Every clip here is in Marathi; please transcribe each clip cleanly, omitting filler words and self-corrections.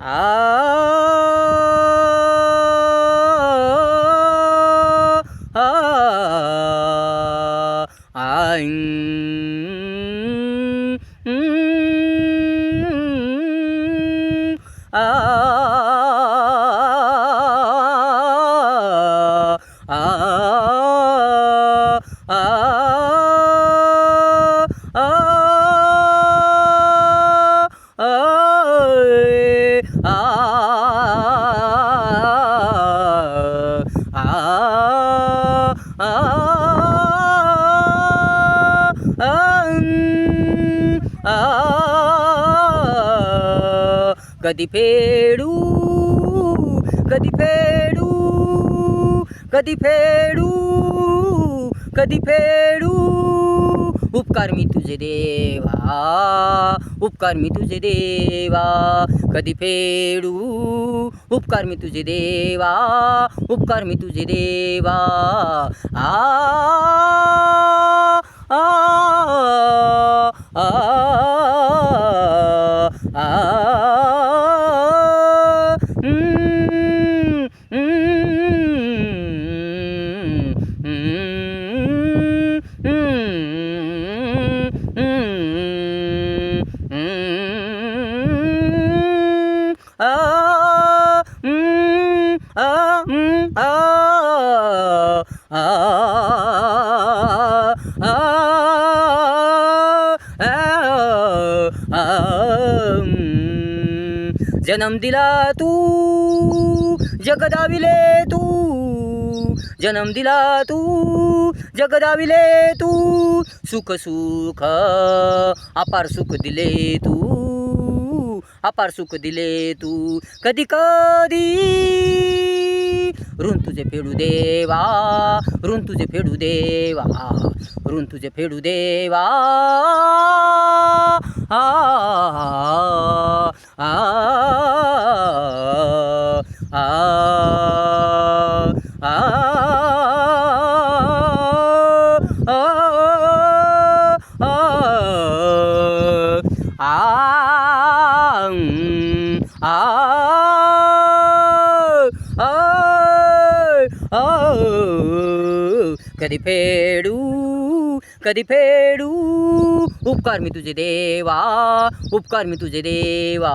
आ कधी फेडू कधी फेडू कधी फेडू कधी फेडू उपकार मी तुझे देवा उपकार मी तुझे देवा कधी फेडू उपकार मी तुझे देवा उपकार मी तुझे देवा आ आ आ जन्म दिला तू जगदाविले तू जन्म दिला तू जगदाविले तू सुख सुख अपार सुख दिले तू अपार सुख दिले तू कधी कधी ऋण तुझे फेडू देवा ऋण तुझे फेडू देवा ऋण तुझे फेडू देवा आ आ आ कधी फेडू कधी फेडू उपकार मी तुझे देवा उपकार मी तुझे देवा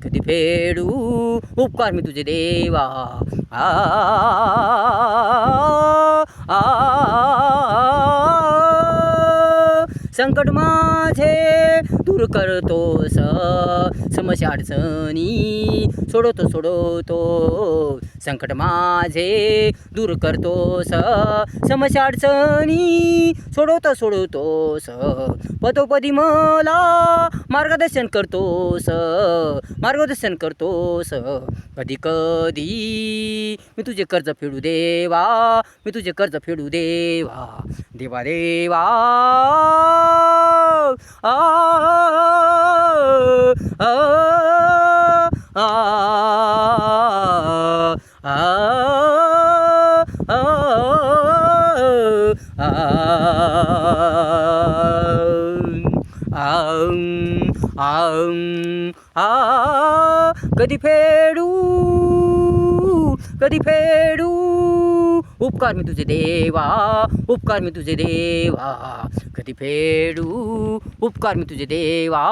कधी फेडू उपकार मी तुझे देवा आ आ संकट माझे दूर करतोस समस्या अडचणी सोडवतो संकट माझे दूर करतोस समस्या अडचणी सोडवतोस पदोपदी मला मार्गदर्शन करतोस कधी कधी मी तुझे कर्ज फेडू देवा मी तुझे कर्ज फेडू देवा देवा देवा आ आ आ कधी फेडू कधी फेडू उपकार मी तुझे देवा उपकार मी तुझे देवा कधी फेडू उपकार मी तुझे देवा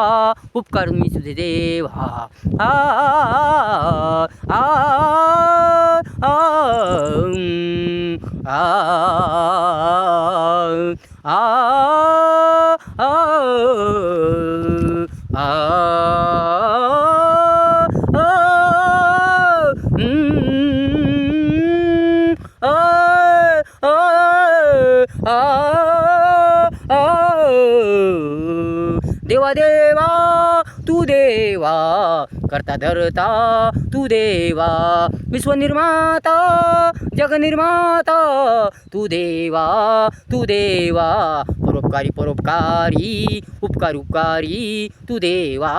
उपकार मी तुझे देवा आ आ आ आ देवा देवा तू देवा करता धरता तू देवा विश्वनिर्माता जगनिर्माता तू देवा परोपकारी उपकारी तू देवा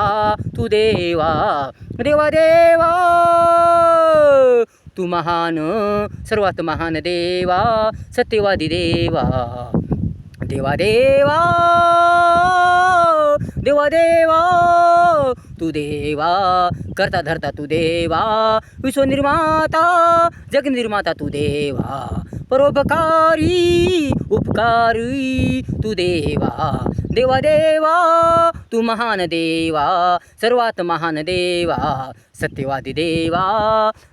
देवा देवा तू महान सर्वात महान देवा सत्यवादी देवा देवा देवा तू देवा, करता धरता तू देवा, विश्वनिर्माता जगनिर्माता तू देवा, परोपकारी उपकारी तू देवा, देवा देवा तू महान देवा, सर्वात महान देवा, सत्यवादी देवा,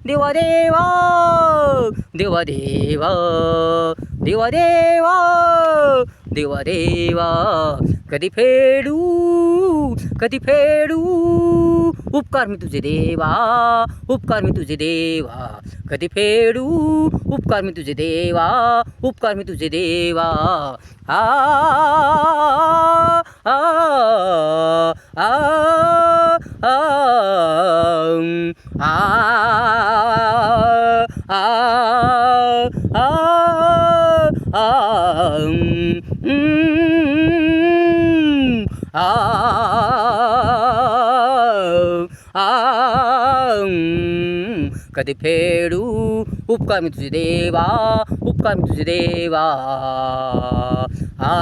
देवा देवा, देवा देवा, देवा देवा, देवा देवा, कधी फेडू कधी फेडू उपकार मी तुझे देवा, उपकार मी तुझे देवा, कधी फेडू उपकार मी तुझे देवा, उपकार मी तुझे देवा. आ आ आ आ आ आ कधी फेडू उपकार मी तुझे देवा, उपकार मी तुझे देवा. आ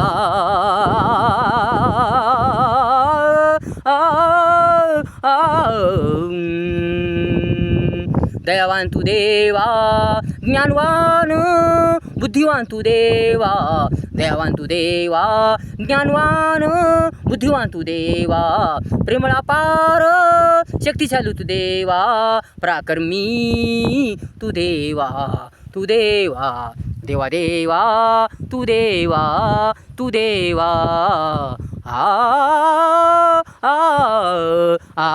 दयावान तू देवा, ज्ञानवान बुद्धिवान तू देवा, दयावान तू देवा, ज्ञानवान बुद्धिवान तू देवा, प्रेमळ अपार शक्तिशाली तू देवा, पराक्रमी तू देवा, तू देवा, देवा देवा तू देवा, तू देवा. आ आ आ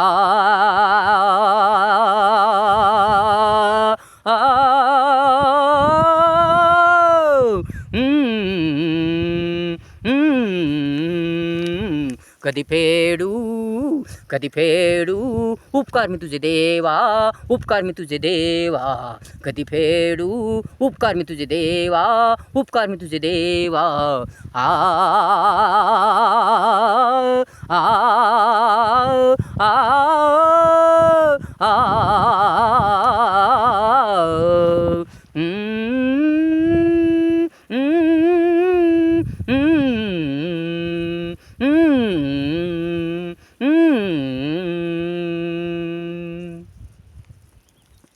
कधी फेडू कधी फेडू उपकार मी तुझे देवा, उपकार मी तुझे देवा, कधी फेडू उपकार मी तुझे देवा, उपकार मी तुझे देवा. आ आ आ आ